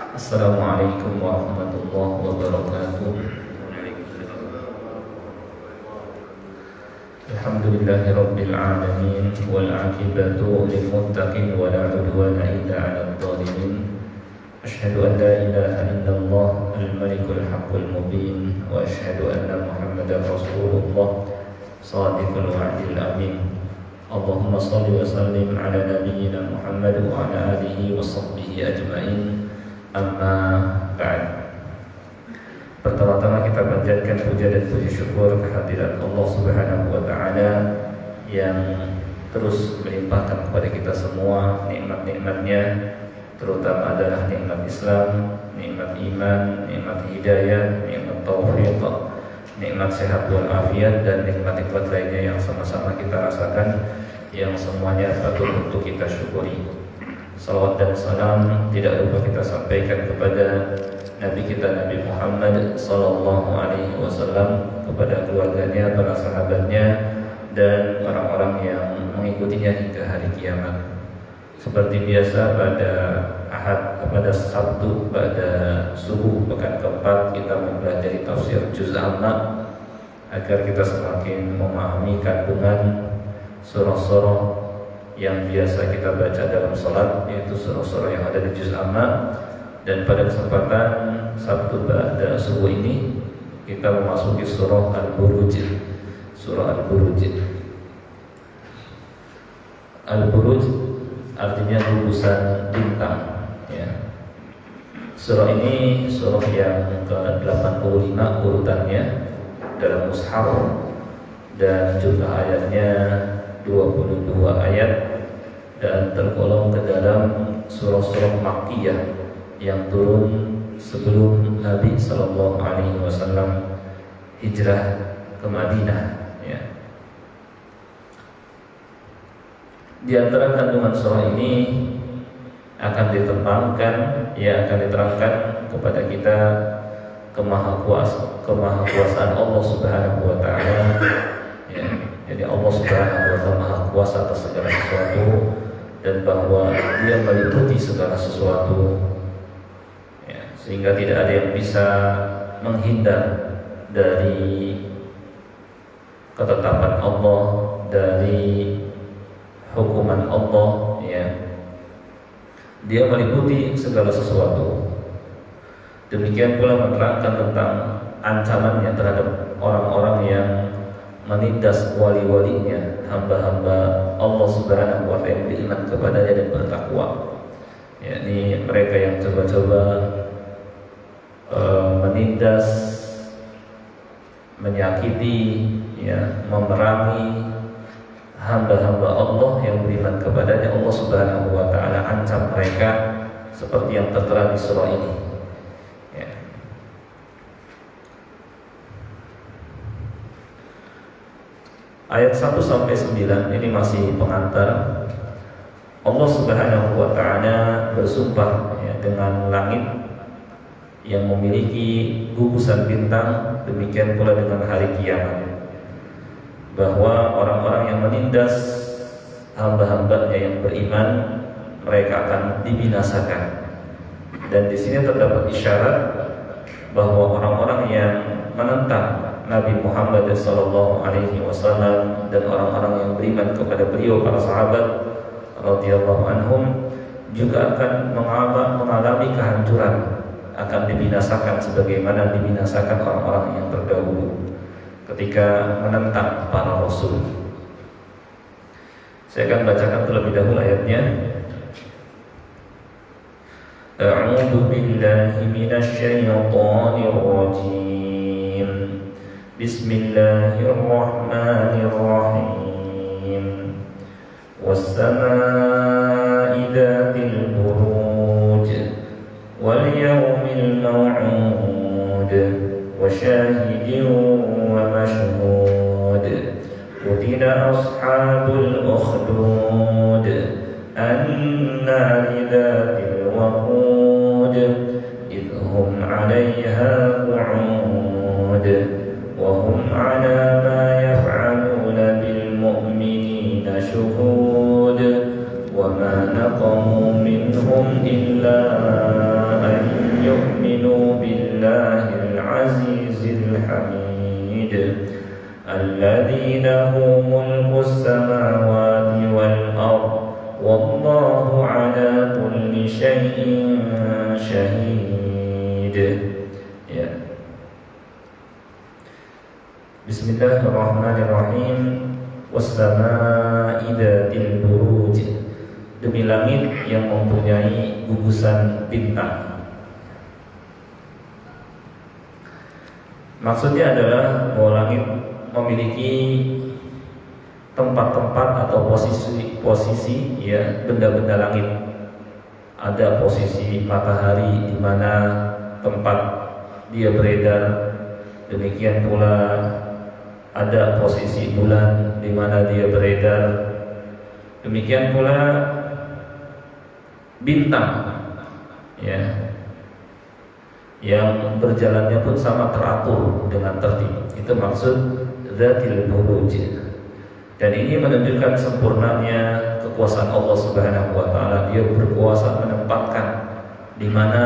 Assalamualaikum warahmatullahi wabarakatuh. Alhamdulillahi rabbil alamin wal aqibatu lil muttaqin wa la udwana illa 'alal zalimin. Asyhadu an la ilaha illallah al-malikul haqqul mubin wa asyhadu anna Muhammadar rasulullah shadiqul wa'dil amin. Allahumma shalli wa sallim ala nabiyyina Muhammad wa ala alihi wa sahbihi ajmain. Amma ba'd. Pertama-tama kita panjatkan puja dan puji syukur kehadirat Allah Subhanahu wa taala yang terus melimpahkan kepada kita semua nikmat-nikmatnya, terutama adalah nikmat Islam, nikmat iman, nikmat hidayah, nikmat taufik, nikmat sehat wal afiat, dan nikmat-nikmat lainnya yang sama-sama kita rasakan, yang semuanya patut untuk kita syukuri. Salawat dan salam tidak lupa kita sampaikan kepada Nabi kita Nabi Muhammad sallallahu alaihi wasallam, kepada keluarganya, para sahabatnya, dan orang-orang yang mengikutinya hingga hari kiamat. Seperti biasa pada pada Sabtu, pada subuh pekan keempat, kita mempelajari tafsir juz amma agar kita semakin memahami kandungan surah-surah yang biasa kita baca dalam salat, yaitu surah-surah yang ada di juz amma. Dan pada kesempatan Sabtu pada subuh ini kita memasuki surah Al-Buruj. Surah Al-Buruj. Al-Buruj artinya gugusan bintang, ya. Surah ini surah yang ke-85 urutannya dalam mushaf, dan jumlah ayatnya 22 ayat, dan tergolong ke dalam surah-surah Makkiyah yang turun sebelum Nabi Sallallahu Alaihi Wasallam hijrah ke Madinah. Ya. Di antara kandungan surah ini akan diterangkan kepada kita kemahakuasaan Allah Subhanahu Wa Taala. Ya. Jadi Allah Subhanahu Wa Taala maha kuasa atas segala sesuatu, dan bahwa Dia meliputi segala sesuatu, ya, sehingga tidak ada yang bisa menghindar dari ketetapan Allah, dari hukuman Allah. Ya. Dia meliputi segala sesuatu. Demikian pula menerangkan tentang ancamannya terhadap orang-orang yang menindas wali-walinya, hamba-hamba Allah Subhanahu wa ta'ala yang beriman kepadanya dan bertakwa, yakni mereka yang coba-coba menindas, menyakiti, ya, memerangi hamba-hamba Allah yang beriman kepadanya. Allah Subhanahu wa ta'ala ancam mereka seperti yang tertera di surah ini. Ayat 1 sampai 9 ini masih pengantar. Allah Subhanahu wa ta'ala bersumpah, ya, dengan langit yang memiliki gugusan bintang, demikian pula dengan hari kiamat, bahwa orang-orang yang menindas hamba-hambanya yang beriman, mereka akan dibinasakan. Dan di sini terdapat isyarat bahwa orang-orang yang menentang Nabi Muhammad sallallahu alaihi wasallam dan orang-orang yang beriman kepada beliau, para sahabat radhiyallahu anhum, juga akan mengalami kehancuran, akan dibinasakan sebagaimana dibinasakan orang-orang yang terdahulu ketika menentang para rasul. Saya akan bacakan terlebih dahulu ayatnya. A'udzu billahi minasy syaithanir rajim. Bismillahirrahmanirrahim. Was-samaa'i dzatil buruj wal yawmil maw'ud wa syahidin wa mashhud. Qutila ashabul ukhdud an-nari dzatil waqud idhum 'alayha qu'ud وهم على ما يفعلون بالمؤمنين شهود وما نقموا منهم إلا أن الذي له ملك السماوات والأرض والله على كل شيء شهيد. Ya. Bismillahirrahmanirrahim. Was-samaa'i dzatil buruj. Demi langit yang mempunyai gugusan bintang. Maksudnya adalah bahwa langit memiliki tempat-tempat atau posisi ya, benda-benda langit. Ada posisi matahari di mana tempat dia beredar. Demikian pula ada posisi bulan di mana dia beredar. Demikian pula bintang ya, yang berjalannya pun sama teratur dengan tertib. Itu maksud dzatil buruj. Dan ini menunjukkan sempurnanya kekuasaan Allah Subhanahu wa taala. Dia berkuasa menempatkan di mana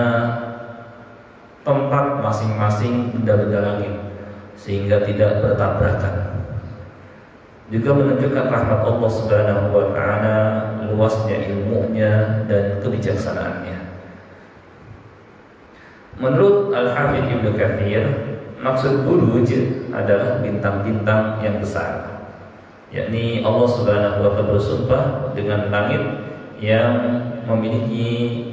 tempat masing-masing benda-benda langit sehingga tidak bertabrakan. Juga menunjukkan rahmat Allah Subhanahu wa taala, luasnya ilmunya dan kebijaksanaannya. Menurut Al-Hafidz Ibnu Katsir, maksud buruj adalah bintang-bintang yang besar. Yakni Allah Subhanahu wa taala bersumpah dengan langit yang memiliki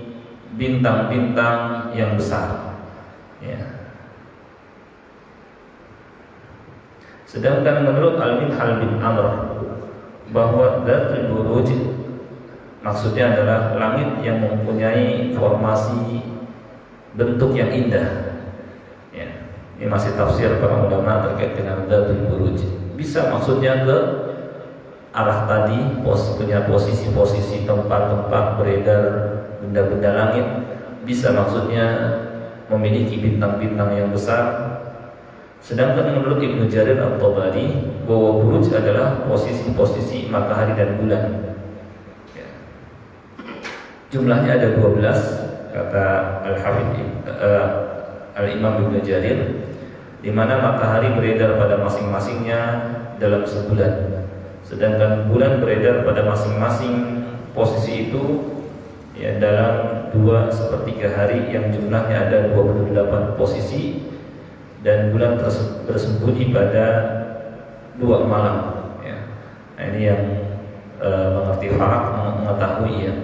bintang-bintang yang besar. Ya. Sedangkan menurut Al-Minhal bin Amr bahwa dzatul buruj maksudnya adalah langit yang mempunyai formasi bentuk yang indah. Ya. Ini masih tafsir para ulama terkait dengan dzatul buruj. Bisa maksudnya ke arah tadi, punya posisi-posisi tempat-tempat beredar benda-benda langit. Bisa maksudnya memiliki bintang-bintang yang besar. Sedangkan menurut Ibnu Jarir At-Tabari bahwa buruj adalah posisi-posisi matahari dan bulan. Ya. Jumlahnya ada 12 kata Al-Hafidz Al-Imam Ibnu Jarir, di mana matahari beredar pada masing-masingnya dalam sebulan. Sedangkan bulan beredar pada masing-masing posisi itu ya dalam 2/3 hari yang jumlahnya ada 28 posisi, dan bulan bersembunyi pada 2 malam ya. Nah, ini yang mengerti falak mengetahui ya.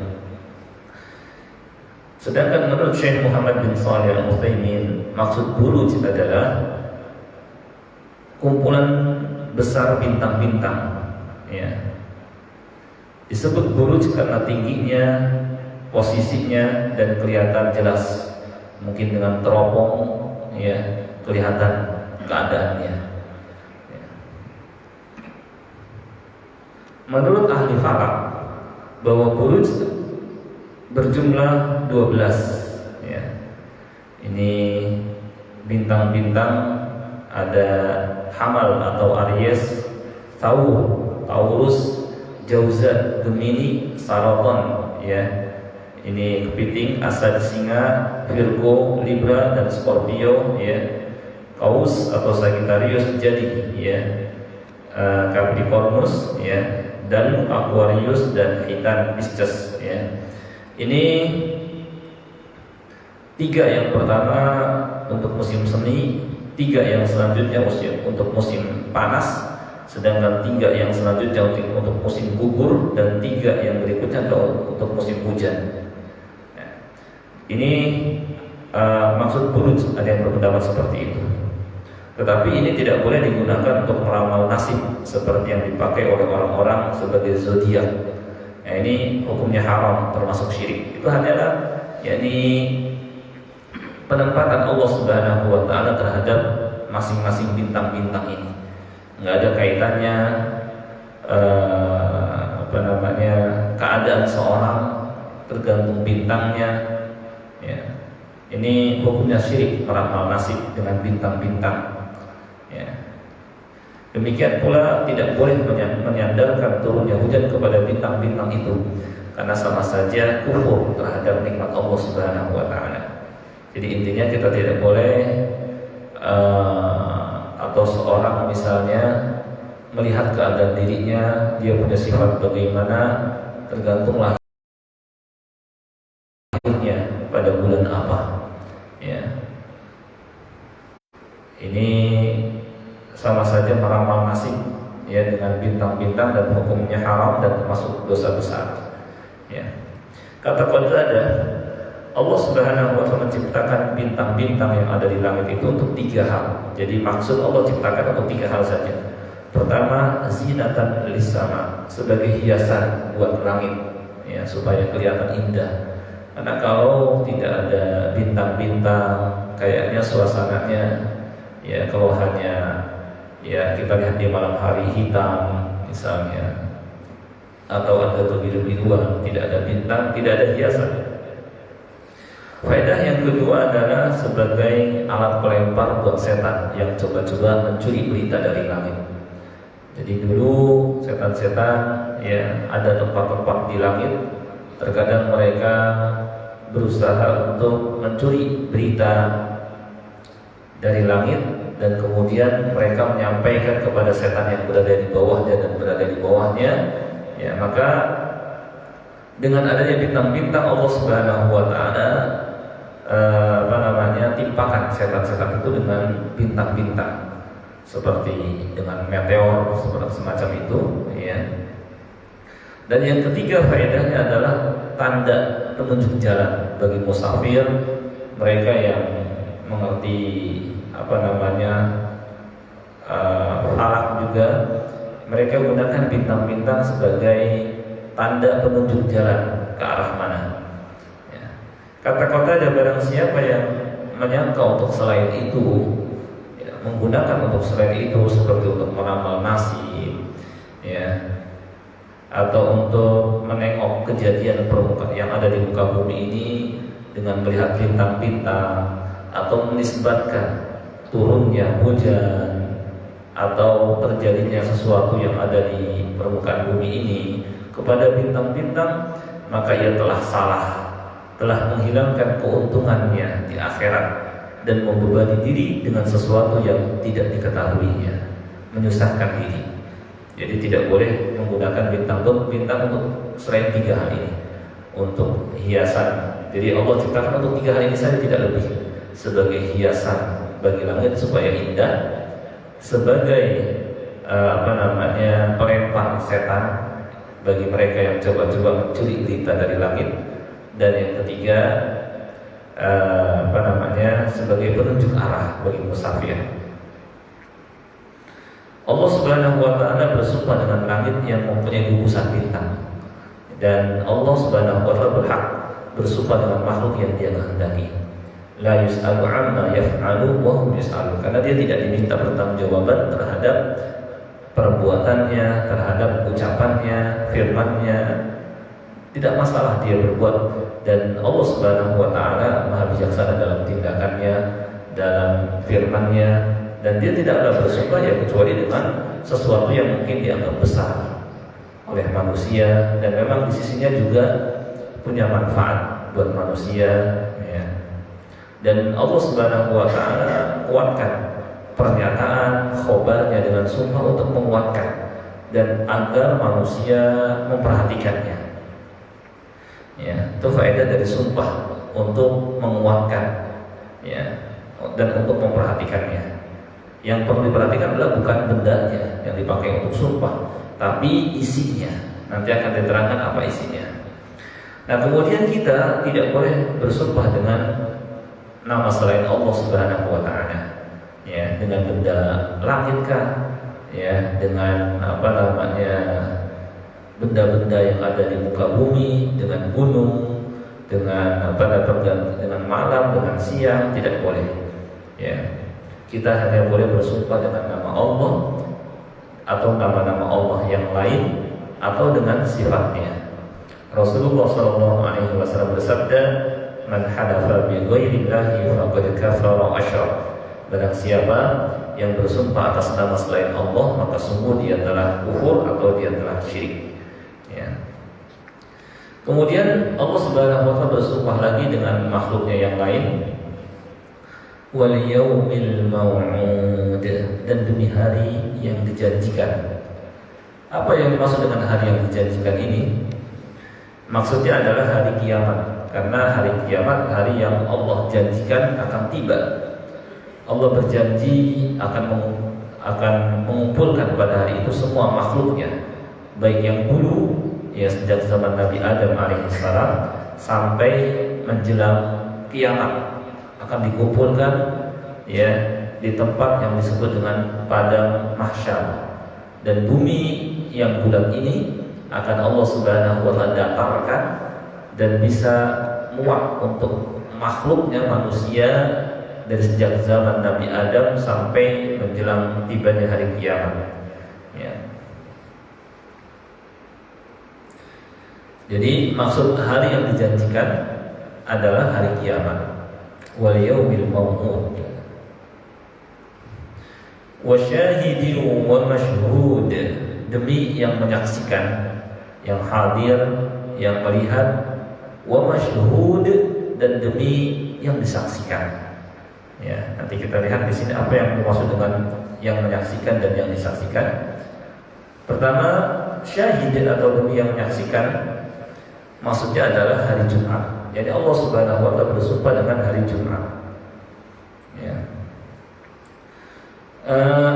Sedangkan menurut Syekh Muhammad bin Shalih Al-Utsaimin, maksud buruj adalah kumpulan besar bintang-bintang ya. Disebut buruj karena tingginya, posisinya dan kelihatan jelas, mungkin dengan teropong ya, kelihatan keadaannya ya. Menurut ahli falak bahwa buruj berjumlah 12 ya. Ini bintang-bintang, ada Hamal atau Aries, Taurus, Jauzat, Gemini, Saraton ya. Ini kepiting, Asad, Singa, Virgo, Libra dan Scorpio ya. Paus atau Sagittarius, Jadi ya. Capricornus ya, dan Aquarius dan Hitan, Pisces ya. Ini 3 yang pertama untuk musim semi, 3 yang selanjutnya untuk musim panas, sedangkan 3 yang selanjutnya untuk musim gugur, dan 3 yang berikutnya untuk musim hujan. Ini maksud buruj, ada yang berpendapat seperti itu. Tetapi ini tidak boleh digunakan untuk meramal nasib seperti yang dipakai oleh orang-orang sebagai zodiak. Nah, ini hukumnya haram, termasuk syirik. Itu hanyalah yakni penempatan Allah Subhanahu wa taala terhadap masing-masing bintang-bintang ini. Enggak ada kaitannya keadaan seorang tergantung bintangnya ya. Ini hukumnya syirik, meramal nasib dengan bintang-bintang ya. Demikian pula tidak boleh menyandarkan turunnya hujan kepada bintang-bintang itu, karena sama saja kufur terhadap nikmat Allah Subhanahu wa taala. Jadi intinya kita tidak boleh atau seorang orang misalnya melihat keadaan dirinya, dia punya sifat bagaimana, tergantung lahirnya pada bulan apa. Ya, ini sama saja meramal nasib ya dengan bintang-bintang dan hukumnya haram dan termasuk dosa besar. Ya. Kata Qatadah, Allah Subhanahu wa Ta'ala menciptakan bintang-bintang yang ada di langit itu untuk 3 hal. Jadi maksud Allah ciptakan untuk 3 hal saja. Pertama, zinatan lis-sama, sebagai hiasan buat langit ya, supaya kelihatan indah. Karena kalau tidak ada bintang-bintang, kayaknya suasananya ya kalau hanya ya kita lihat di malam hari hitam misalnya, atau ada kebiru-biruan, tidak ada bintang, tidak ada hiasan. Faedah yang kedua adalah sebagai alat pelempar buat setan yang coba-coba mencuri berita dari langit. Jadi dulu setan-setan ya ada tempat-tempat di langit, terkadang mereka berusaha untuk mencuri berita dari langit dan kemudian mereka menyampaikan kepada setan yang berada di bawahnya dan berada di bawahnya. Ya, maka dengan adanya bintang-bintang Allah Subhanahu wa Ta'ala timpakan setan-setan itu dengan bintang-bintang seperti dengan meteor seperti semacam itu ya. Dan yang ketiga faedahnya adalah tanda penunjuk jalan bagi musafir, mereka yang mengerti falak juga, mereka gunakan bintang-bintang sebagai tanda penunjuk jalan ke arah mana. Ya. Kata-kata ada barang siapa yang menyangka untuk selain itu, ya, menggunakan untuk selain itu seperti untuk meramal nasib, ya, atau untuk menengok kejadian permukaan yang ada di muka bumi ini dengan melihat bintang-bintang, atau menisbatkan turunnya hujan atau terjadinya sesuatu yang ada di permukaan bumi ini kepada bintang-bintang, maka ia telah salah, telah menghilangkan keuntungannya di akhirat dan membebani diri dengan sesuatu yang tidak diketahuinya, menyusahkan diri. Jadi tidak boleh menggunakan bintang untuk selain 3 hal ini, untuk hiasan. Jadi Allah ciptakan untuk 3 hal ini saja, tidak lebih, sebagai hiasan bagi langit supaya indah, sebagai pelempar setan bagi mereka yang coba-coba mencuri berita dari langit, dan yang ketiga sebagai penunjuk arah bagi musafir. Allah Subhanahu wa Ta'ala bersumpah dengan langit yang mempunyai gugusan bintang, dan Allah Subhanahu wa Ta'ala berhak bersumpah dengan makhluk yang Dia kehendaki. La yus'alu amma yaf'alu wa hum yus'alun, karena Dia tidak diminta pertanggungjawaban terhadap perbuatannya, terhadap ucapannya, firman-Nya. Tidak masalah Dia berbuat, dan Allah Subhanahu wa Ta'ala Maha bijaksana dalam tindakannya, dalam firman-Nya, dan Dia tidaklah bersumpah ya kecuali dengan sesuatu yang mungkin dianggap besar oleh manusia, dan memang di sisinya juga punya manfaat buat manusia ya. Dan Allah Subhanahu wa Ta'ala kuatkan pernyataan khobarnya dengan sumpah untuk menguatkan dan agar manusia memperhatikannya ya. Itu faedah dari sumpah, untuk menguatkan ya, dan untuk memperhatikannya. Yang perlu diperhatikan adalah bukan bendanya yang dipakai untuk sumpah, tapi isinya. Nanti akan diterangkan apa isinya. Nah, kemudian kita tidak boleh bersumpah dengan nama selain Allah Subhanahu wa Ta'ala ya, dengan benda langit kah ya, dengan benda-benda yang ada di muka bumi, dengan gunung, dengan dengan malam, dengan siang, tidak boleh ya. Kita hanya boleh bersumpah dengan nama Allah atau nama-nama Allah yang lain atau dengan sifatnya. Rasulullah SAW bersabda, "Man halafa bi ghairillahi faqad kafara wa asyrak." Barang siapa yang bersumpah atas nama selain Allah, maka sungguh dia telah kufur atau dia telah syirik. Ya. Kemudian Allah Subhanahu wa Ta'ala bersumpah lagi dengan makhluknya yang lain. wal yaumil mau'ud, dan demi hari yang dijanjikan. Apa yang dimaksud dengan hari yang dijanjikan ini? Maksudnya adalah hari kiamat, karena hari kiamat hari yang Allah janjikan akan tiba. Allah berjanji akan mengumpulkan pada hari itu semua makhluknya, baik yang dulu ya sejak zaman Nabi Adam alaihissalam sampai menjelang kiamat, akan dikumpulkan ya di tempat yang disebut dengan padang mahsyar. Dan bumi yang bulat ini akan Allah Subhanahu wa taala datarkan dan bisa muat untuk makhluknya manusia dari sejak zaman Nabi Adam sampai menjelang tibanya hari kiamat. Ya. Jadi maksud hari yang dijanjikan adalah hari kiamat. Wal yaumil mau'ud wa syahidin wa mashhud, demi yang menyaksikan, yang hadir, yang melihat, wa mashhud, dan demi yang disaksikan. Ya, nanti kita lihat di sini apa yang dimaksud dengan yang menyaksikan dan yang disaksikan. Pertama, syahid atau demi yang menyaksikan, maksudnya adalah hari Jumat. Jadi Allah Subhanahu wa taala bersumpah dengan hari Jumat. Ya.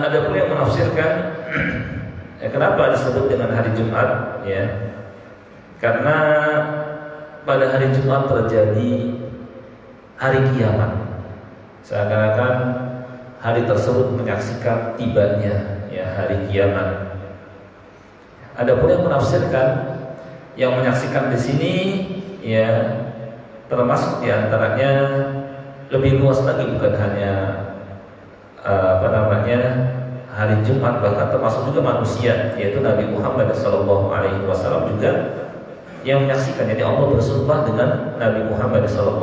Ada pula yang menafsirkan kenapa disebut dengan hari Jumat? Ya, karena pada hari Jumat terjadi hari kiamat. Seakan-akan hari tersebut menyaksikan tibanya ya hari kiamat. Ada pula yang menafsirkan yang menyaksikan di sini ya termasuk diantaranya lebih luas lagi, bukan hanya hari Jumat, bahkan termasuk juga manusia, yaitu Nabi Muhammad SAW juga yang menyaksikan. Jadi Allah bersumpah dengan Nabi Muhammad SAW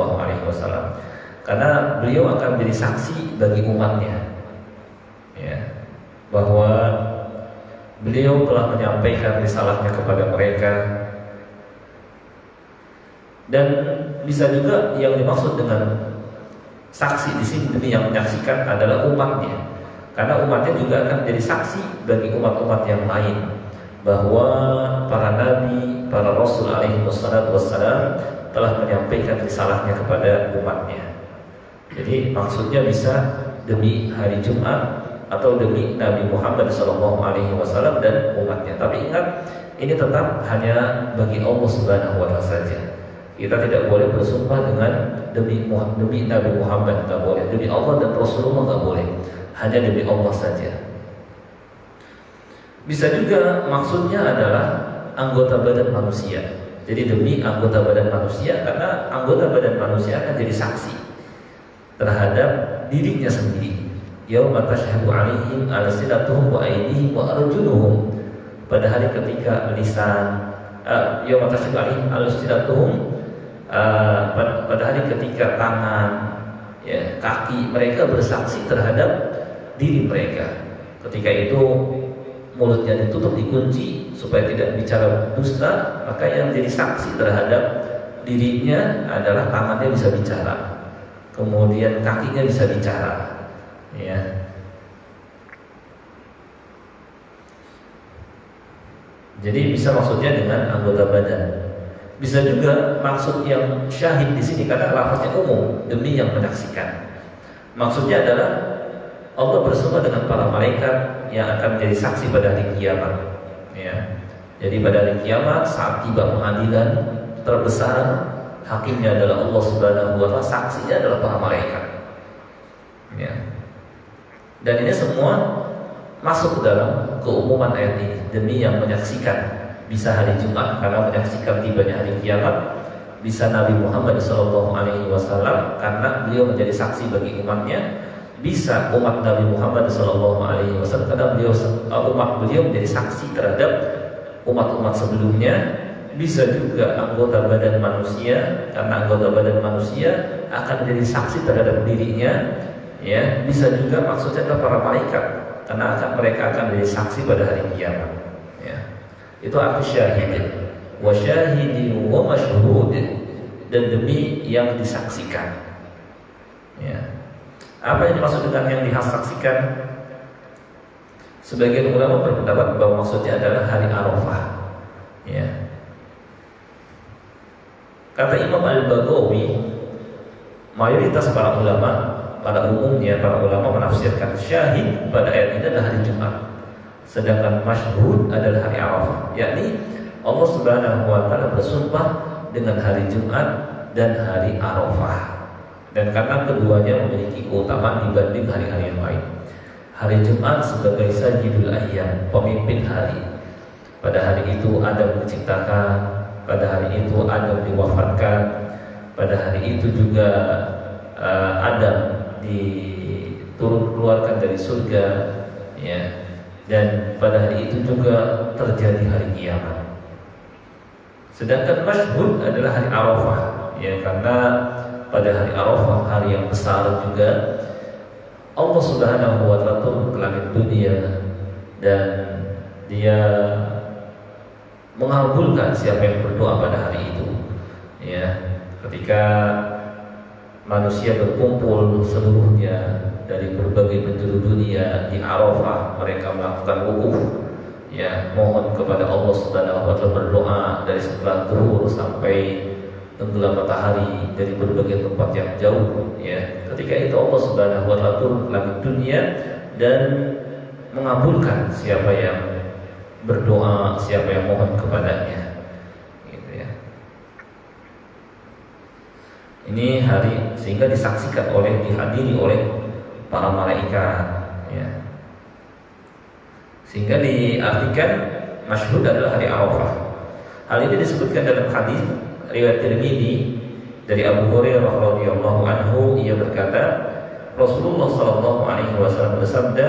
karena beliau akan menjadi saksi bagi umatnya ya, bahwa beliau telah menyampaikan risalahnya kepada mereka. Dan bisa juga yang dimaksud dengan saksi di sini demi yang menyaksikan adalah umatnya, karena umatnya juga akan menjadi saksi bagi umat-umat yang lain bahwa para nabi, para rasul alaihi wassalam telah menyampaikan risalahnya kepada umatnya. Jadi maksudnya bisa demi hari Jumat atau demi Nabi Muhammad SAW dan umatnya. Tapi ingat, ini tetap hanya bagi Allah Subhanahu wa taala saja. Kita tidak boleh bersumpah dengan demi Nabi Muhammad, tidak boleh. Demi Allah dan Rasulullah tidak boleh. Hanya demi Allah saja. Bisa juga maksudnya adalah anggota badan manusia. Jadi demi anggota badan manusia, karena anggota badan manusia akan jadi saksi terhadap dirinya sendiri. Yauma tashhadu 'alaihim alsinatuhum wa aydihim wa arjuluhum. Pada hari ketika lisan yauma tashhadu 'alaihim alsinatuhum, pada hari ketika tangan ya, kaki mereka bersaksi terhadap diri mereka. Ketika itu mulutnya ditutup, dikunci supaya tidak bicara dusta, maka yang jadi saksi terhadap dirinya adalah tangannya bisa bicara, kemudian kakinya bisa bicara ya. Jadi bisa maksudnya dengan anggota badan. Bisa juga maksud yang syahid di sini karena lafaznya umum, demi yang menyaksikan. Maksudnya adalah Allah bersumpah dengan para malaikat yang akan menjadi saksi pada hari kiamat. Ya. Jadi pada hari kiamat saat tiba pengadilan terbesar, hakimnya adalah Allah Subhanahu wa taala, saksinya adalah para malaikat. Ya. Dan ini semua masuk dalam keumuman ayat ini, demi yang menyaksikan. Bisa hari Jumat karena menyaksikan tibanya hari kiamat, bisa Nabi Muhammad SAW karena beliau menjadi saksi bagi umatnya, bisa umat Nabi Muhammad SAW karena umat beliau menjadi saksi terhadap umat-umat sebelumnya. Bisa juga anggota badan manusia karena anggota badan manusia akan menjadi saksi terhadap dirinya ya. Bisa juga maksudnya adalah para malaikat karena mereka akan menjadi saksi pada hari kiamat ya. Itu arti syahid. Wa syahidin wa mashhud, dan demi yang disaksikan ya. Apa yang dimaksud dengan yang disaksikan? Sebagian ulama berpendapat bahwa maksudnya adalah hari Arafah. Ya. Kata Imam Al-Baghawi, mayoritas para ulama, pada umumnya para ulama menafsirkan syahid pada ayat ini adalah hari Jumat, sedangkan masyhud adalah hari Arafah. Yakni Allah Subhanahu wa taala bersumpah dengan hari Jumat dan hari Arafah. Dan karena keduanya memiliki keutamaan dibanding hari-hari yang lain. Hari Jumat sebagai sayyidul ayyam, pemimpin hari. Pada hari itu Adam diciptakan, pada hari itu Adam diwafatkan, pada hari itu juga Adam dikeluarkan dari surga, ya. Dan pada hari itu juga terjadi hari kiamat. Sedangkan masyhud adalah hari Arafah, ya, karena pada hari Arafah, hari yang besar juga, Allah Subhanahu wa taala turun ke langit dunia dan Dia mengabulkan siapa yang berdoa pada hari itu. Ya, ketika manusia berkumpul seluruhnya dari berbagai penjuru dunia di Arafah, mereka melakukan wukuf, ya, mohon kepada Allah Subhanahu wa taala, berdoa dari setelah zuhur sampai tenggelam matahari dari berbagai tempat yang jauh, ya. Ketika itu Allah Subhanahu wa taala turun ke langit dunia dan mengabulkan siapa yang berdoa, siapa yang mohon kepadanya, gitu ya. Ini hari sehingga disaksikan dihadiri oleh para malaikat, ya. Sehingga diartikan masyhud adalah hari Arafah. Hal ini disebutkan dalam hadis riwayat Tirmidzi dari Abu Hurairah radhiyallahu anhu, ia berkata, Rasulullah sallallahu alaihi wasallam bersabda,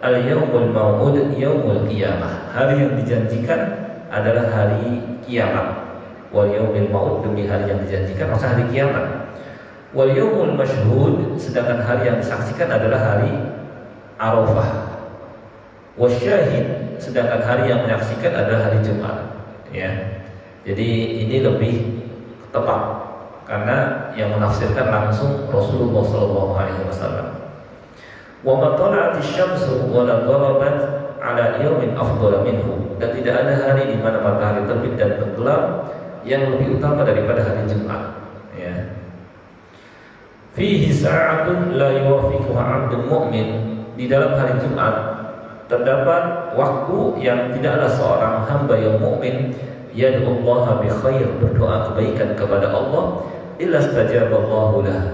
al-yaumul mau'ud yaumul qiyamah. Hari yang dijanjikan adalah hari kiamat. Wal yaumil mau'ud, demi hari yang dijanjikan maksudnya hari kiamat. Wal yaumul masyhud, sedangkan hari yang disaksikan adalah hari Arafah. Wasyahid, sedangkan hari yang menyaksikan adalah hari Jumat, ya. Jadi ini lebih tepat karena yang menafsirkan langsung Rasulullah SAW. Wa ma tala'at asy-syamsu wa la gharabat 'ala yawmin afdhala minhu. Dan tidak ada hari di mana matahari terbit dan tenggelam yang lebih utama daripada hari Jumat, ya. Fihi sa'atun la yuwafiquha 'abdun mu'min. Di dalam hari Jumat terdapat waktu yang tidak ada seorang hamba yang mukmin yad'ullaha bi khair, berdoa kebaikan kepada Allah, illa stajaballahu lah,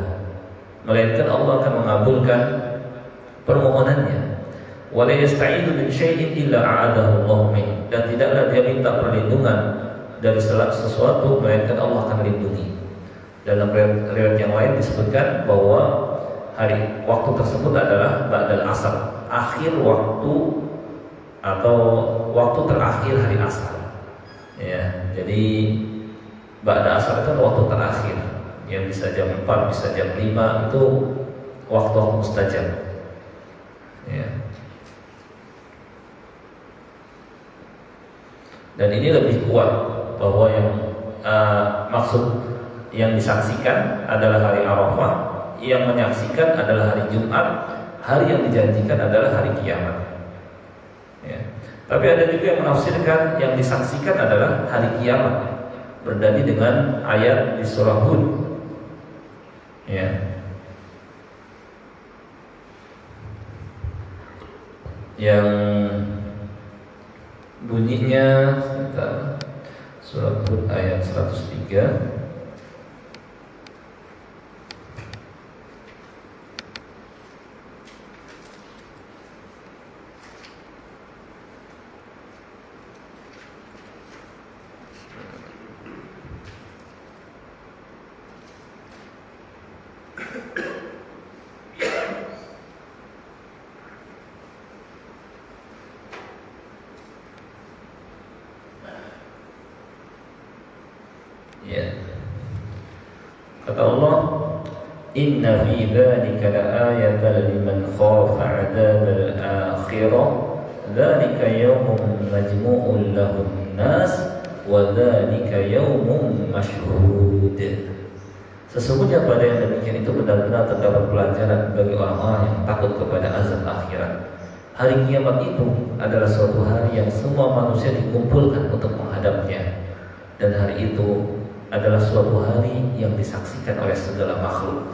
melainkan Allah akan mengabulkan permohonannya. Wa la yasta'idu min syai'in illa a'adahu Allah min, dan tidaklah dia minta perlindungan dari sesuatu melainkan Allah akan melindungi. Dalam riwayat yang lain disebutkan bahwa waktu tersebut adalah ba'dal asar, akhir waktu atau waktu terakhir hari asar. Ya, jadi ba'da asar itu waktu terakhir, yang bisa jam 4, bisa jam 5, itu waktu mustajab, ya. Dan ini lebih kuat bahwa yang maksud yang disaksikan adalah hari Arafah, yang menyaksikan adalah hari Jumat, hari yang dijanjikan adalah hari kiamat, ya. Tapi ada juga yang menafsirkan yang disaksikan adalah hari kiamat, berdalil dengan ayat di surah Hud, ya. Yang bunyinya surah Hud ayat 103. Ya. Kata Allah, inna fi dzalika laayatan liman khafa 'adzabal akhirah, dzalika yaumun majmu'un lahun nas wa dzalika yaumun mashhud. Sesungguhnya pada yang demikian itu benar-benar terdapat pelajaran bagi orang-orang yang takut kepada azab akhirat. Hari kiamat itu adalah suatu hari yang semua manusia dikumpulkan untuk menghadapnya, dan hari itu adalah suatu hari yang disaksikan oleh segala makhluk.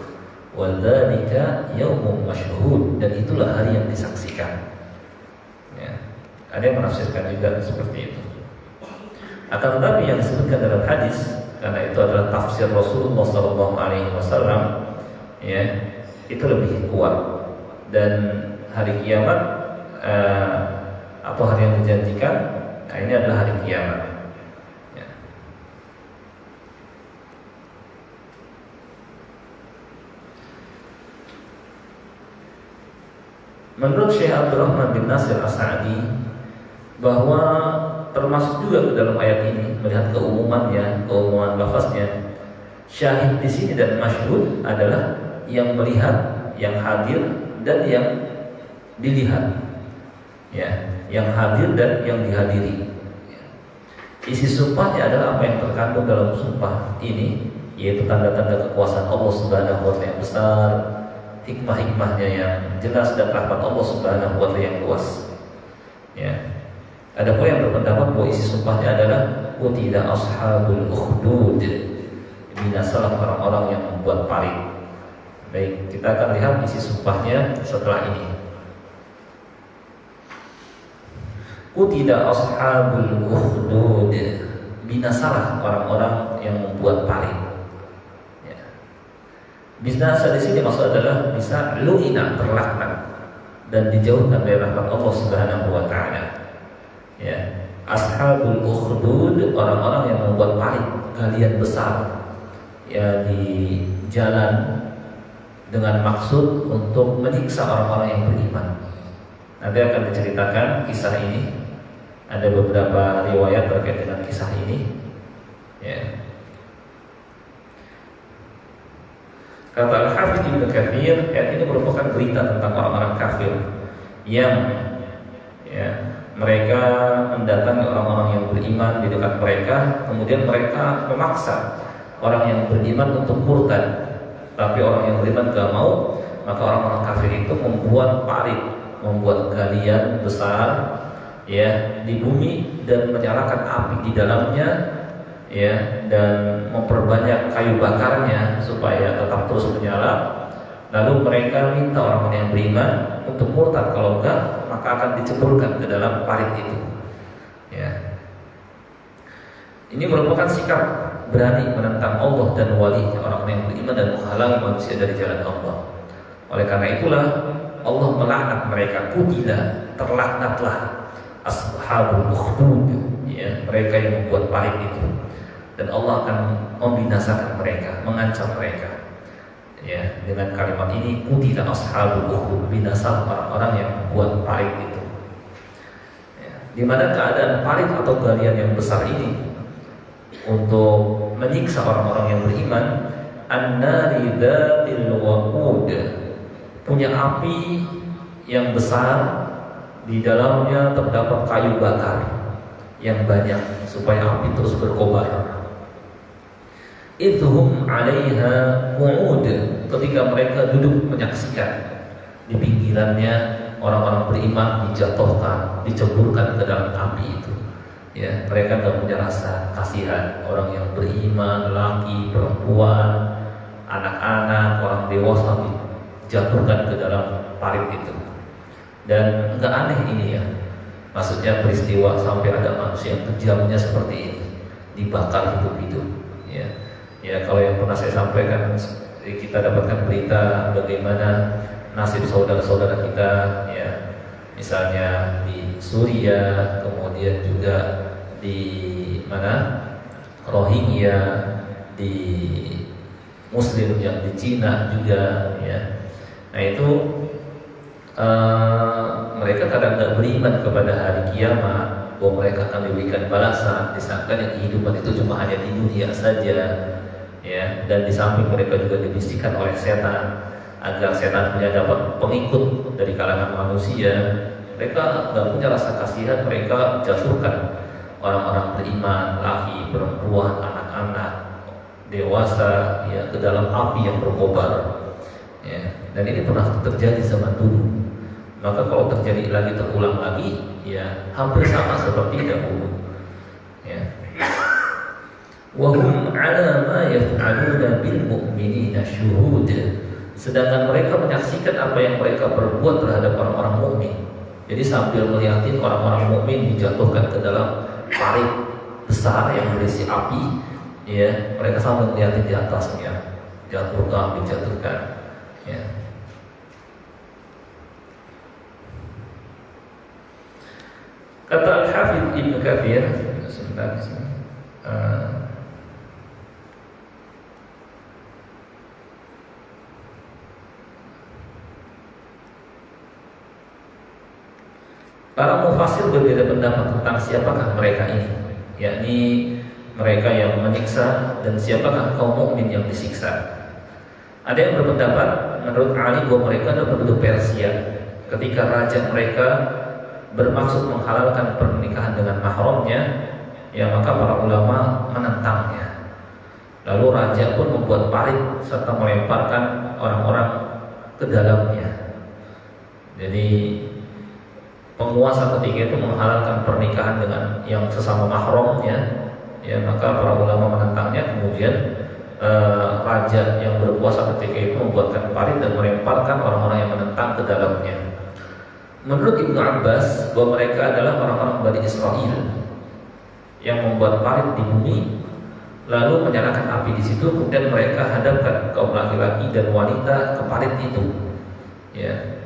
Wadzalika yaumum masyhud, dan itulah hari yang disaksikan. Ya. Ada yang menafsirkan juga seperti itu. Akan tetapi yang disebutkan dalam hadis, karena itu adalah tafsir Rasulullah SAW, ya, itu lebih kuat. Dan hari kiamat atau hari yang dijanjikan, nah ini adalah hari kiamat. Ya. Menurut Syekh Abdurrahman bin Nasir As-Sa'di, bahwa termasuk juga ke dalam ayat ini, melihat keumuman lafaznya, syahid di sini dan masyhud adalah yang melihat, yang hadir, dan yang dilihat. Ya, yang hadir dan yang dihadiri. Ya. Isi sumpahnya adalah apa yang terkandung dalam sumpah ini, yaitu tanda-tanda kekuasaan Allah Subhanahu wa taala yang besar, hikmah-hikmahnya yang jelas, dan rahmat Allah Subhanahu wa taala yang luas. Ya. Ada pula yang berpendapat bahwa isi sumpahnya adalah qutila ashabul ukhdud, binasalah orang-orang yang membuat paling. Baik, kita akan lihat isi sumpahnya setelah ini. Qutila ashabul ukhdud, binasalah orang-orang yang membuat paling. Ya. Binasa di sini maksud adalah bisa lu'ina, terlaknat dan dijauhkan dari rahmat Allah Subhanahu wa taala. Ya. Ashabul ukhdud, orang-orang yang membuat paling, galian besar, ya, di jalan dengan maksud untuk menyiksa orang-orang yang beriman. Nanti akan diceritakan kisah ini. Ada beberapa riwayat terkait dengan kisah ini. Ya. Kata Al-Hafidz Ibnu Katsir, ayat ini merupakan berita tentang orang-orang kafir yang, ya, mereka mendatangi orang-orang yang beriman di dekat mereka, kemudian mereka memaksa orang yang beriman untuk murtad. Tapi orang yang beriman gak mau, maka orang-orang kafir itu membuat parit, membuat galian besar, ya, di bumi dan menyalakan api di dalamnya, ya, dan memperbanyak kayu bakarnya supaya tetap terus menyala. Lalu mereka minta orang-orang yang beriman untuk murtad, kalau enggak maka akan diceburkan ke dalam parit itu. Ya. Ini merupakan sikap berani menentang Allah dan wali orang-orang yang beriman dan menghalangi manusia dari jalan Allah. Oleh karena itulah Allah melaknat mereka, qutila, terlaknatlah ashabul ukhdud, ya, mereka yang membuat parit itu, dan Allah akan membinasakan mereka, mengancam mereka, ya, dengan kalimat ini, qutila ashabul ukhdud, binasa orang-orang yang membuat parit itu. Ya. Di mana keadaan parit atau galian yang besar ini untuk menyiksa orang-orang yang beriman, an-nari dzatil waqud, punya api yang besar, di dalamnya terdapat kayu bakar yang banyak supaya api terus berkobar. Idhum 'alaiha qu'ud, ketika mereka duduk menyaksikan, di pinggirannya orang-orang beriman dijatuhkan, diceburkan ke dalam api itu. Ya, mereka tidak punya rasa kasihan. Orang yang beriman, laki, perempuan, anak-anak, orang dewasa dijatuhkan ke dalam parit itu. Dan enggak aneh ini, ya, maksudnya peristiwa sampai ada manusia yang kejamnya seperti ini, dibakar hidup-hidup. Ya, ya, kalau yang pernah saya sampaikan, kita dapatkan berita bagaimana nasib saudara-saudara kita, ya, misalnya di Suriah, kemudian juga di mana, Rohingya, di Muslim yang di Cina juga, ya. Nah itu mereka kadang tidak beriman kepada hari kiamat, bahwa mereka akan diberikan balasan, disangka yang kehidupan itu cuma hanya di dunia saja, ya. Dan di samping mereka juga dibisikkan oleh setan agar setan punya dapat pengikut dari kalangan manusia. Mereka tidak punya rasa kasihan, mereka jatuhkan orang-orang beriman, laki, perempuan, anak-anak, dewasa, ya, ke dalam api yang berkobar. Ya, dan ini pernah terjadi zaman dulu. Maka kalau terjadi lagi, terulang lagi, ya hampir sama seperti dahulu. Ya. Wa hum 'ala ma yaf'aluna bil mu'minina syuhud. Sedangkan mereka menyaksikan apa yang mereka perbuat terhadap orang-orang mukmin. Jadi sambil melihatin orang-orang mukmin dijatuhkan ke dalam parit besar yang berisi api, ya, mereka sambil melihatin di atasnya, dijatuhkan, ya. Kata Al-Hafidz Ibnu Katsir, sebentar, para mufassir berbeda pendapat tentang siapakah mereka ini, yakni mereka yang menyiksa dan siapakah kaum mukmin yang disiksa. Ada yang berpendapat menurut Ali bahwa mereka adalah penduduk Persia ketika raja mereka bermaksud menghalalkan pernikahan dengan mahramnya, ya maka para ulama menentangnya. Lalu raja pun membuat parit serta melemparkan orang-orang ke dalamnya. Jadi penguasa ketika itu menghalalkan pernikahan dengan yang sesama mahramnya, ya maka para ulama menentangnya. Kemudian raja yang berkuasa ketika itu membuatkan parit dan melemparkan orang-orang yang menentang ke dalamnya. Menurut Ibnu Abbas bahwa mereka adalah orang-orang Bani Israel yang membuat parit di bumi, lalu menyalakan api di situ, kemudian mereka hadapkan kaum laki-laki dan wanita ke parit itu. Ya,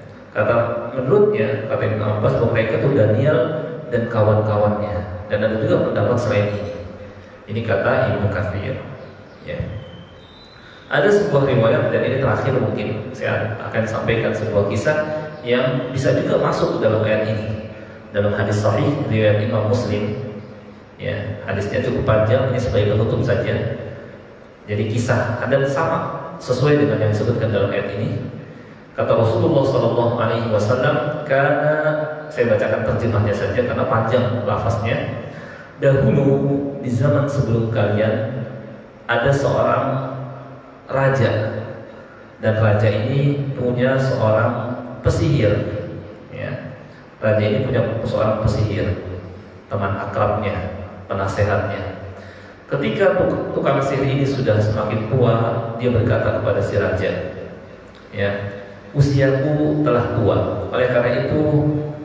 menurutnya kata Ibnu Abbas bahwa mereka itu Daniel dan kawan-kawannya, dan ada juga pendapat selain ini. Ini kata Ibnu Katsir. Ya. Ada sebuah riwayat, dan ini terakhir mungkin saya akan sampaikan sebuah kisah yang bisa juga masuk dalam ayat ini. Dalam hadis sahih riwayat Imam Muslim, ya, hadisnya cukup panjang, ini sebagai penutup saja. Jadi kisah ada sama sesuai dengan yang disebutkan dalam ayat ini. Kata Rasulullah Shallallahu Alaihi Wasallam, karena saya bacakan terjemahnya saja karena panjang lafaznya. Dahulu di zaman sebelum kalian ada seorang raja, dan raja ini punya seorang pesihir. Ya. Raja ini punya seorang pesihir, teman akrabnya, penasehatnya. Ketika tukang sihir ini sudah semakin tua, dia berkata kepada si raja, ya, usiaku telah tua, oleh karena itu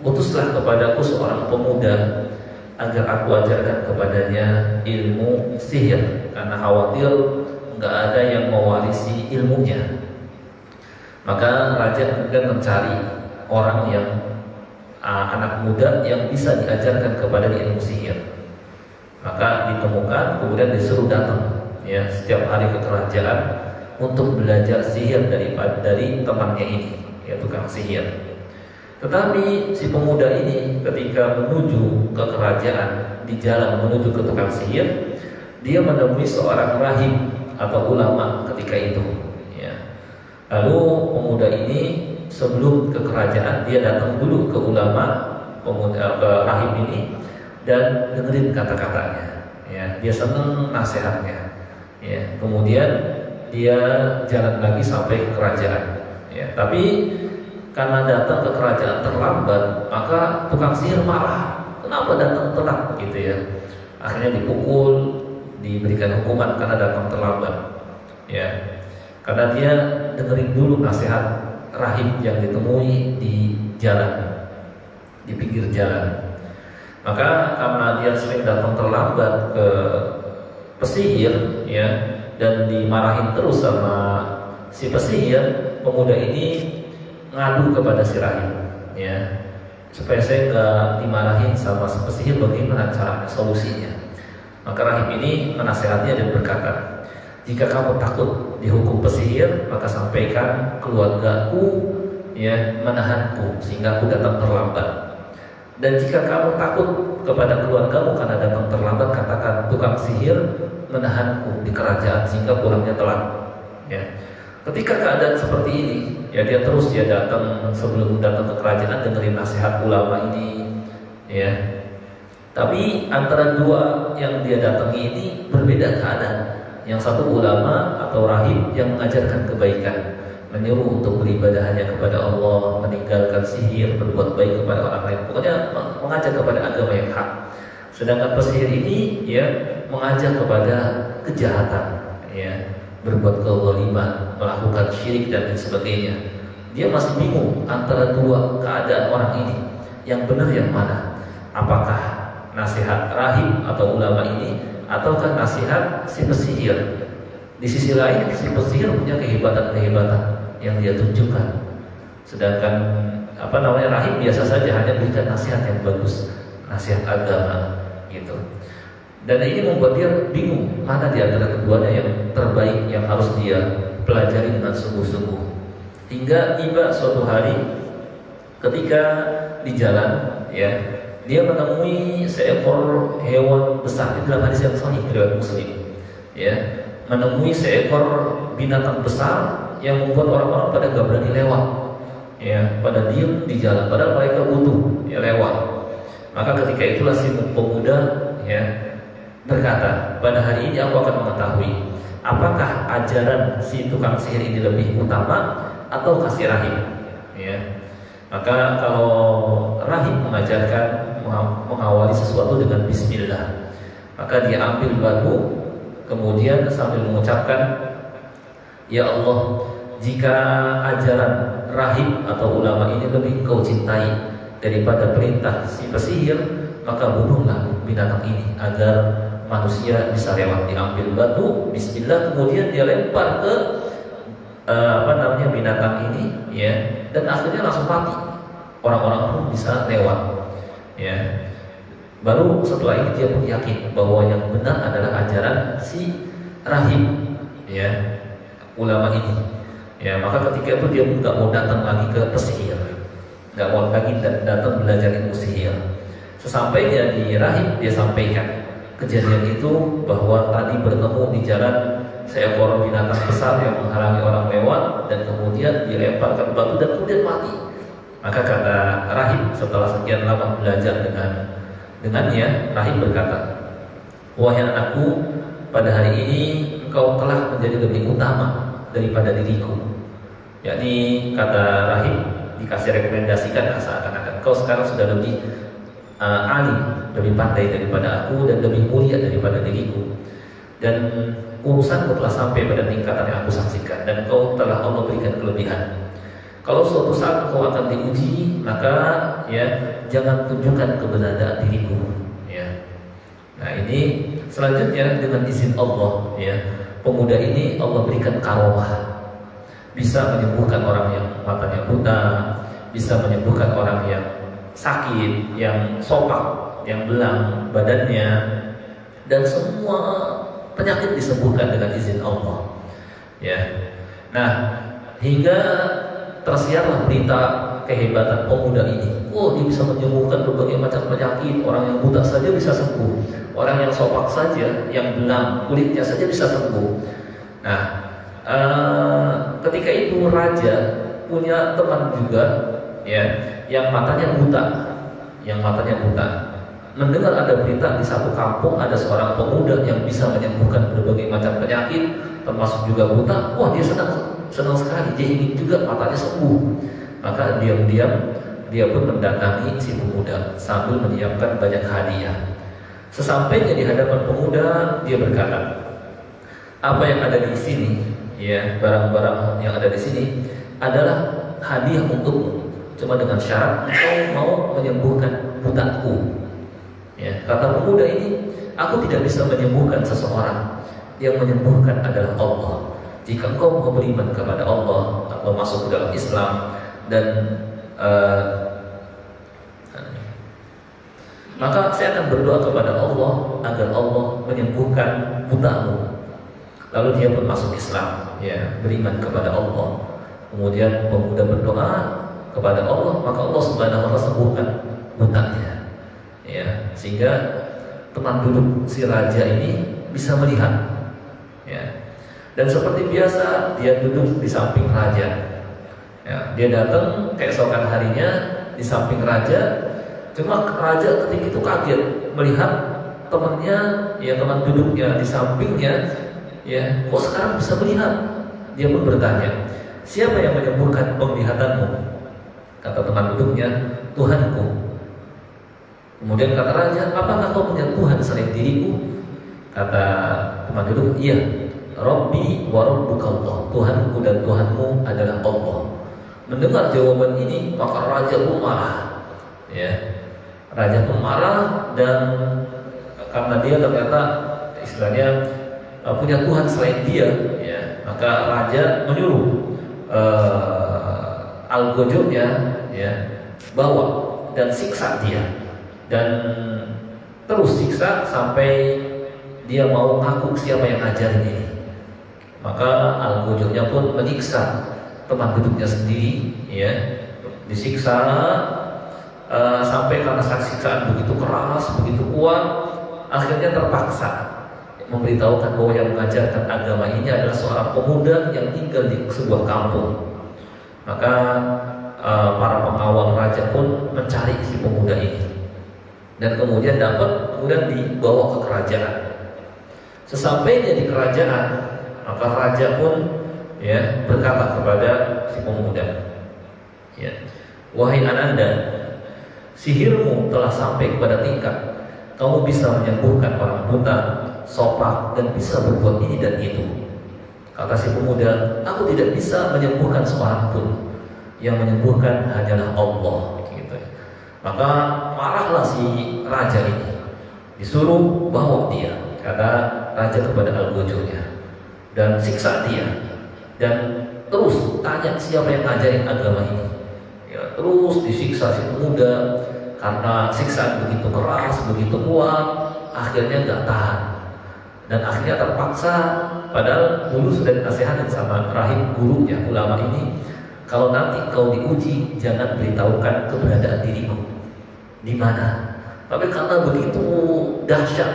utuslah kepadaku seorang pemuda agar aku ajarkan kepadanya ilmu sihir, karena khawatir nggak ada yang mewarisi ilmunya. Maka raja kemudian mencari orang yang anak muda yang bisa diajarkan kepada ilmu sihir. Maka ditemukan, kemudian disuruh datang, ya, setiap hari ke kerajaan untuk belajar sihir dari temannya ini, ya, tukang sihir. Tetapi si pemuda ini ketika menuju ke kerajaan, di jalan menuju ke tukang sihir, dia menemui seorang rahib atau ulama ketika itu, ya. Lalu pemuda ini sebelum ke kerajaan, dia datang dulu ke ulama, ke rahib ini, dan dengerin kata-katanya, ya. Dia senang nasihatnya, ya. Kemudian dia jalan lagi sampai ke kerajaan, ya. Tapi karena datang ke kerajaan terlambat, maka tukang sihir marah. Kenapa datang telat, gitu ya? Akhirnya dipukul, diberikan hukuman karena datang terlambat, ya. Karena dia dengerin dulu nasihat rahib yang ditemui di jalan, di pinggir jalan. Maka karena dia sering datang terlambat ke pesihir, ya, dan dimarahin terus sama si pesihir, pemuda ini ngadu kepada si rahib, ya, supaya saya nggak dimarahin sama si pesihir, bagaimana cara solusinya. Maka rahib ini menasehatinya dan berkata, jika kamu takut dihukum pesihir, maka sampaikan keluargaku, ya, menahanku sehingga aku datang terlambat. Dan jika kamu takut kepada keluargamu karena datang terlambat, katakan tukang sihir menahanku di kerajaan sehingga pulangnya telat, ya. Ketika keadaan seperti ini, ya, dia datang sebelum datang ke kerajaan dengerin nasihat ulama ini, ya. Tapi antara dua yang dia datangi ini berbeda keadaan. Yang satu ulama atau rahib yang mengajarkan kebaikan, menyuruh untuk beribadah hanya kepada Allah, meninggalkan sihir, berbuat baik kepada orang lain. Pokoknya mengajak kepada agama yang hak. Sedangkan pesihir ini ya mengajak kepada kejahatan, ya, berbuat kezaliman, melakukan syirik dan lain sebagainya. Dia masih bingung antara dua keadaan orang ini, yang benar yang mana? Apakah nasihat rahib atau ulama ini, ataukah nasihat si pesihir? Di sisi lain, si pesihir punya kehebatan-kehebatan yang dia tunjukkan. Sedangkan rahib biasa saja, hanya berikan nasihat yang bagus, nasihat agama gitu. Dan ini membuat dia bingung mana di antara keduanya yang terbaik, yang harus dia pelajari dengan sungguh-sungguh. Hingga tiba suatu hari ketika di jalan, ya, dia menemui seekor hewan besar. Di dalam hadis yang sahih riwayat Muslim, ya, menemui seekor binatang besar yang membuat orang-orang pada gak berani lewat, ya, pada diam di jalan, padahal mereka butuh ya lewat. Maka ketika itulah si pemuda ya berkata, pada hari ini aku akan mengetahui apakah ajaran si tukang sihir ini lebih utama atau kasih rahib, ya. Maka kalau rahib mengajarkan mengawali sesuatu dengan bismillah, maka dia ambil batu, kemudian sambil mengucapkan, ya Allah, jika ajaran rahib atau ulama ini lebih kau cintai daripada perintah si pesihir, maka bunuhlah binatang ini agar manusia bisa lewat. Diambil batu, bismillah, kemudian dia lempar ke binatang ini, ya, dan akhirnya langsung mati. Orang-orang pun bisa lewat, ya. Baru setelah ini dia pun yakin bahwa yang benar adalah ajaran si rahib, ya, ulama ini, ya. Maka ketika itu dia pun nggak mau datang lagi ke pesihir, nggak mau lagi datang belajar ilmu sihir. Sesampainya di rahib, dia sampaikan kejadian itu, bahwa tadi bertemu di jalan seekor binatang besar yang menghalangi orang lewat, dan kemudian dilemparkan batu dan kemudian mati. Maka kata rahib, setelah sekian lama belajar dengannya, rahib berkata, wahai anakku, pada hari ini engkau telah menjadi lebih utama daripada diriku. Yakni kata rahib, dikasih rekomendasikan seakan-akan kau sekarang sudah lebih alim, lebih pandai daripada aku, dan lebih mulia daripada diriku. Dan urusanku telah sampai pada tingkatan yang aku saksikan, dan kau telah Allah berikan kelebihan. Kalau suatu saat kau akan diuji, maka ya jangan tunjukkan keberadaan diriku, ya. Nah ini selanjutnya dengan izin Allah, ya, pemuda ini Allah berikan karomah, bisa menyembuhkan orang yang matanya buta, bisa menyembuhkan orang yang sakit, yang sopak, yang belang badannya, dan semua penyakit disembuhkan dengan izin Allah, ya. Nah, hingga tersiarlah berita kehebatan pemuda ini. Oh, dia bisa menyembuhkan berbagai macam penyakit. Orang yang buta saja bisa sembuh, orang yang sopak saja, yang belang kulitnya saja bisa sembuh. Nah, ketika itu raja punya teman juga, ya, yang matanya buta, mendengar ada berita di satu kampung ada seorang pemuda yang bisa menyembuhkan berbagai macam penyakit, termasuk juga buta. Wah, dia senang sekali, dia ingin juga matanya sembuh. Maka diam-diam dia pun mendatangi si pemuda sambil menyiapkan banyak hadiah. Sesampainya di hadapan pemuda, dia berkata, apa yang ada di sini, ya, barang-barang yang ada di sini adalah hadiah untukmu, cuma dengan syarat engkau mau menyembuhkan butaku. Ya, kata pemuda ini, aku tidak bisa menyembuhkan seseorang, yang menyembuhkan adalah Allah. Jika engkau mau beriman kepada Allah atau masuk ke dalam Islam, dan maka saya akan berdoa kepada Allah agar Allah menyembuhkan butamu. Lalu dia pun masuk Islam, ya, beriman kepada Allah. Kemudian pemuda berdoa kepada Allah, maka Allah Subhanahu wa taala sembuhkan butanya, ya, sehingga teman duduk si raja ini bisa melihat, ya. Dan seperti biasa dia duduk di samping raja, ya, dia datang keesokan harinya di samping raja. Cuma raja ketika itu kaget melihat temannya, ya, teman duduknya di sampingnya Ya, kok sekarang bisa melihat? Dia pun bertanya, siapa yang menyembuhkan penglihatanmu? Kata teman duduknya, Tuhanku. Kemudian kata raja, apakah kau punya Tuhan selain diriku? Kata teman duduk, iya. Rabbi wa rabbuka Allah. Tuhanku dan Tuhanmu adalah Allah. Mendengar jawaban ini, maka raja pun marah. Ya, raja pun marah, dan karena dia ternyata istilahnya punya Tuhan selain dia, ya, maka raja menyuruh algojonya, ya, bawa dan siksa dia, dan terus siksa sampai dia mau ngaku siapa yang ngajarin ini. Maka algojonya pun menyiksa teman duduknya sendiri, ya, disiksa sampai karena siksaan begitu keras, begitu kuat, akhirnya terpaksa memberitahukan bahwa yang mengajarkan agama ini adalah seorang pemuda yang tinggal di sebuah kampung. Maka para pengawal raja pun mencari si pemuda ini, dan kemudian kemudian dibawa ke kerajaan. Sesampainya di kerajaan, maka raja pun, ya, berkata kepada si pemuda, ya, wahai Ananda, sihirmu telah sampai kepada tingkat kamu bisa menyembuhkan orang buta, sopak, dan bisa berbuat ini dan itu. Kata si pemuda, aku tidak bisa menyembuhkan seorang pun. Yang menyembuhkan hanyalah Allah. Gitu. Maka marahlah si raja ini, disuruh bawa dia, kata raja kepada algojonya, dan siksa dia, dan terus tanya siapa yang ngajarin agama ini. Ya, terus disiksa si pemuda. Karena siksaan begitu keras, begitu kuat, akhirnya nggak tahan, dan akhirnya terpaksa. Padahal dulu sudah dinasihatin sama rahib gurunya, ulama ini, kalau nanti kau diuji, jangan beritahukan keberadaan dirimu di mana. Tapi karena begitu dahsyat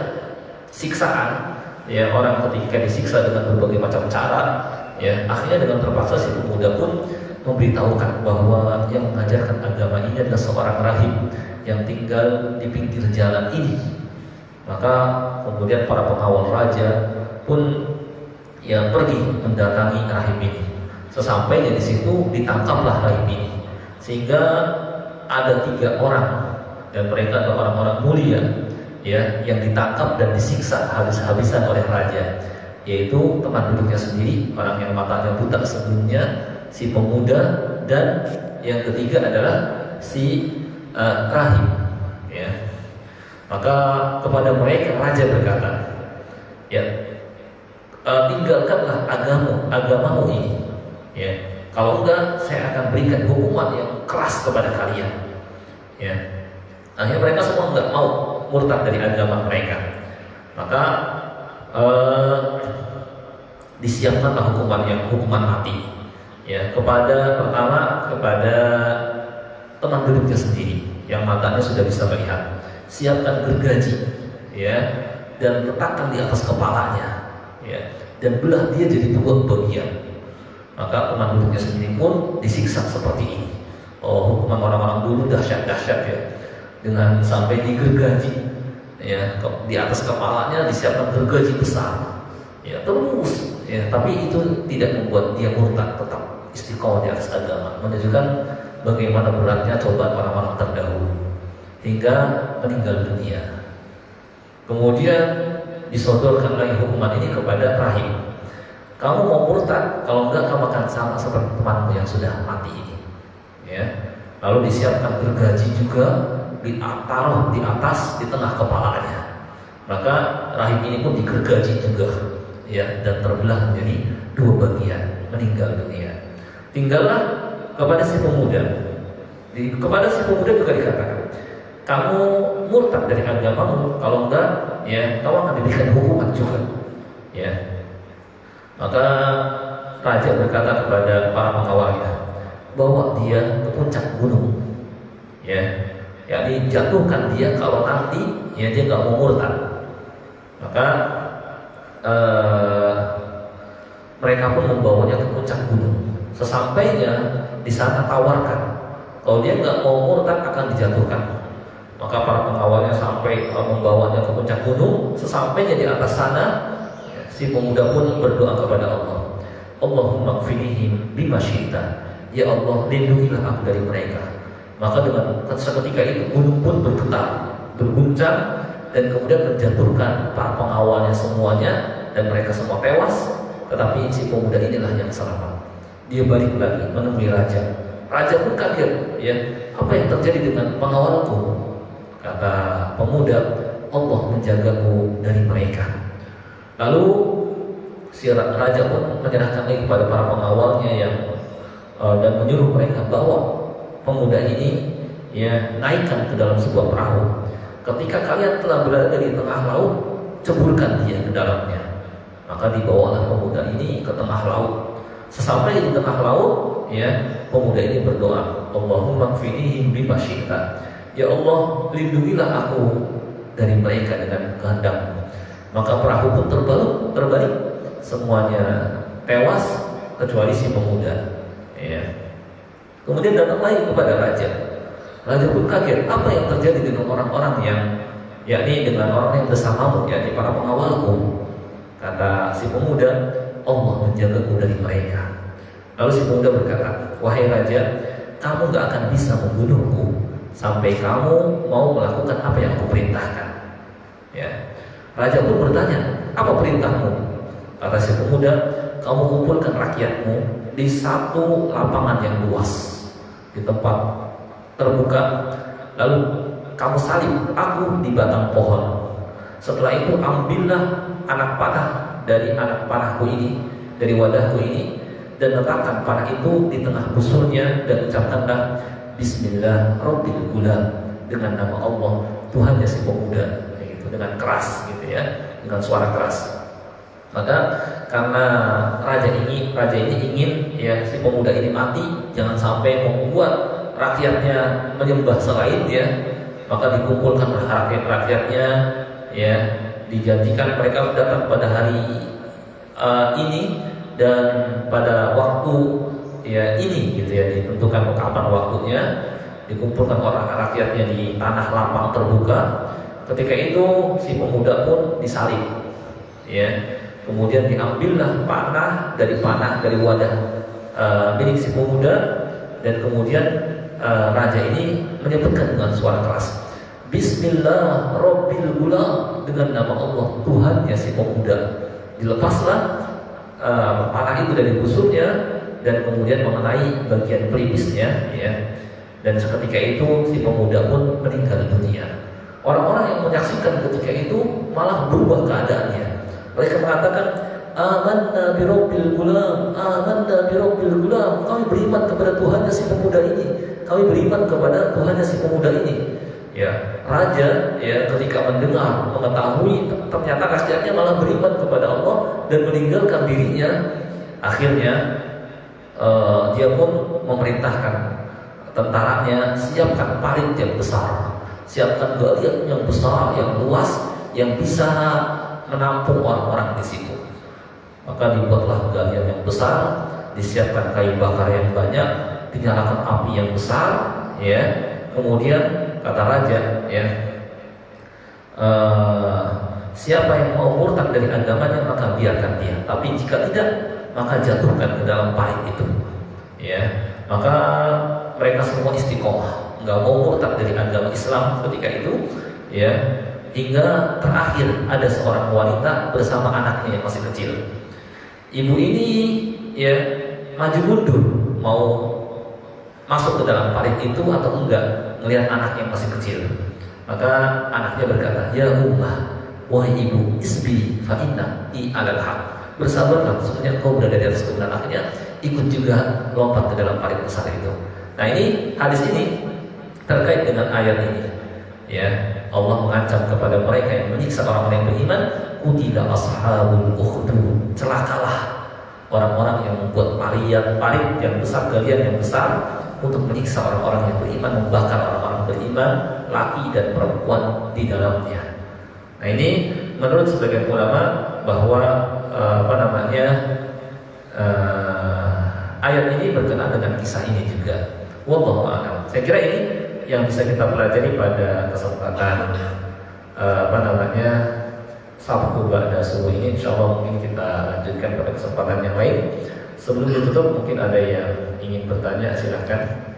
siksaan, ya, orang ketika disiksa dengan berbagai macam cara, ya, akhirnya dengan terpaksa si pemuda pun memberitahukan bahwa yang mengajarkan agama ini adalah seorang rahib yang tinggal di pinggir jalan ini. Maka kemudian para pengawal raja pun, ya, pergi mendatangi rahib ini. Sesampainya di situ ditangkaplah rahib ini, sehingga ada 3 orang, dan mereka adalah orang-orang mulia, ya, yang ditangkap dan disiksa habis-habisan oleh raja, yaitu teman duduknya sendiri, orang yang matanya buta sebelumnya, si pemuda, dan yang ketiga adalah si rahib, ya. Maka kepada mereka raja berkata, ya, tinggalkanlah agamamu ini, ya. Kalau enggak, saya akan berikan hukuman yang keras kepada kalian, ya. Akhirnya mereka semua enggak mau murtad dari agama mereka. Maka disiapkanlah hukuman mati, ya, pertama kepada teman duduknya sendiri yang matanya sudah bisa melihat. Siapkan gergaji, ya, dan letakkan di atas kepalanya, ya, dan belah dia jadi 2 bagian. Maka teman duduknya sendiri pun disiksa seperti ini. Oh, hukuman orang-orang dulu dahsyat-dahsyat, ya, dengan sampai digergaji, ya, di atas kepalanya disiapkan gergaji besar, ya, terus, ya, tapi itu tidak membuat dia murtad, tetap istiqomah di atas agama, menunjukkan bagaimana beratnya cobaan orang-orang terdahulu hingga meninggal dunia. Kemudian disodorkan lagi hukuman ini kepada rahib. Kamu mau murtad, kalau enggak kamu akan sama seperti temanmu yang sudah mati ini, ya. Lalu disiapkan gergaji juga, ditaruh di atas, di tengah kepalanya. Maka rahib ini pun digergaji juga, ya, dan terbelah menjadi 2 bagian, meninggal dunia. Tinggallah kepada si pemuda. Kepada si pemuda juga dikatakan, kamu murtad dari agamamu, kalau enggak, ya, kamu akan diberikan hukuman juga, ya. Maka raja berkata kepada para pengawalnya, bawa dia ke puncak gunung, ya, yakni jatuhkan dia kalau nanti, ya, dia nggak mau murtad. Maka mereka pun membawanya ke puncak gunung. Sesampainya di sana tawarkan, kalau dia nggak mau murtad akan dijatuhkan. Maka para pengawalnya sampai membawanya ke puncak gunung. Sesampainya di atas sana, si Si pemuda pun berdoa kepada Allah, Allahumma kfinihim bima syi'ta. Ya Allah, lindungilah aku dari mereka. Maka dengan seketika itu gunung pun bergetar, berguncang, dan kemudian menjatuhkan para pengawalnya semuanya, dan mereka semua tewas. Tetapi si pemuda inilah yang selamat. Dia balik lagi menemui raja. Raja pun kaget, ya, apa yang terjadi dengan pengawalku? Kata pemuda, Allah menjagaku dari mereka. Lalu si raja pun menyerahkan lagi kepada para pengawalnya dan menyuruh mereka bawa pemuda ini, ya, naikkan ke dalam sebuah perahu. Ketika kalian telah berada di tengah laut, ceburkan dia ke dalamnya. Maka dibawalah pemuda ini ke tengah laut. Sesampai di tengah laut, ya, pemuda ini berdoa, Allahumma kfinihim bima syi'ta. Ya Allah, lindungilah aku dari mereka dengan kehendak-Mu. Maka perahu pun terbalik, semuanya tewas kecuali si pemuda. Ya. Kemudian datang lagi kepada raja. Raja pun kaget, apa yang terjadi dengan orang-orang yang, yakni dengan orang yang bersamamu, yakni para pengawalku? Kata si pemuda, Allah menjagaku dari mereka. Lalu si pemuda berkata, wahai raja, kamu gak akan bisa membunuhku sampai kamu mau melakukan apa yang aku perintahkan. Ya. Raja pun bertanya, apa perintahmu? Kata si pemuda, kamu kumpulkan rakyatmu di satu lapangan yang luas, di tempat terbuka, lalu kamu salib aku di batang pohon. Setelah itu ambillah anak panah dari anak panahku ini, dari wadahku ini, dan letakkan panah itu di tengah busurnya, dan ucapkanlah Bismillah Rabbil Gulam, dengan nama Allah Tuhannya si pemuda, gitu, dengan keras, gitu ya, dengan suara keras. Maka karena raja ini ingin, ya, si pemuda ini mati, jangan sampai membuat rakyatnya menyembah selain dia, maka dikumpulkan rakyatnya, ya, dijanjikan mereka datang pada hari ini dan pada waktu, ya, ini, gitu ya, ditentukan kapan waktunya, dikumpulkan orang rakyatnya di tanah lapang terbuka. Ketika itu si pemuda pun disalib, ya. Kemudian diambillah panah dari wadah milik si pemuda, dan kemudian raja ini menyebutkan dengan suara keras, Bismillah Rabbil Gulam, dengan nama Allah Tuhannya si pemuda. Dilepaslah panah itu dari busurnya dan kemudian mengenai bagian pelipisnya, ya. Dan seketika itu si pemuda pun meninggal dunia. Orang-orang yang menyaksikan ketika itu malah berubah keadaannya. Mereka mengatakan, amanna bi rabbil gulam, amanna bi rabbil gulam. Kami beriman kepada Tuhannya si pemuda ini. Kami beriman kepada Tuhannya si pemuda ini. Ya, raja, ya, ketika mendengar, mengetahui ternyata rakyatnya malah beriman kepada Allah dan meninggalkan dirinya, akhirnya dia pun memerintahkan tentaranya, siapkan parit yang besar, siapkan galian yang besar, yang luas, yang bisa menampung orang-orang di situ. Maka dibuatlah galian yang besar, disiapkan kayu bakar yang banyak, dinyalakan api yang besar, ya. Kemudian kata raja, ya, siapa yang mau murtad dari agamanya maka biarkan dia, tapi jika tidak maka jatuhkan ke dalam parit itu, ya. Maka mereka semua istiqomah, nggak mau murtad dari agama Islam ketika itu, ya. Hingga terakhir ada seorang wanita bersama anaknya yang masih kecil. Ibu ini, ya, maju mundur mau masuk ke dalam parit itu atau enggak, melihat anaknya yang masih kecil. Maka anaknya berkata, ya ummah, wahai ibu, isbi fa inna i alal haq. Bersabarlah, sebenarnya kau berada di atas kebenaran. Akhirnya ikut juga lompat ke dalam parit besar itu. Nah, ini hadis ini terkait dengan ayat ini, ya. Allah mengancam kepada mereka yang menyiksa orang-orang yang beriman, qutila ashabul ukhdud, celakalah orang-orang yang membuat parit yang besar, galian yang besar untuk menyiksa orang-orang yang beriman, membakar orang-orang beriman, laki dan perempuan di dalamnya. Nah, ini menurut sebagian ulama bahwa ayat ini berkenaan dengan kisah ini juga. Wallahu a'lam. Saya kira ini yang bisa kita pelajari pada kesempatan sabtu ba'da subuh ini insyaallah mungkin kita lanjutkan pada kesempatan yang lain. Sebelum ditutup mungkin ada yang ingin bertanya, silakan.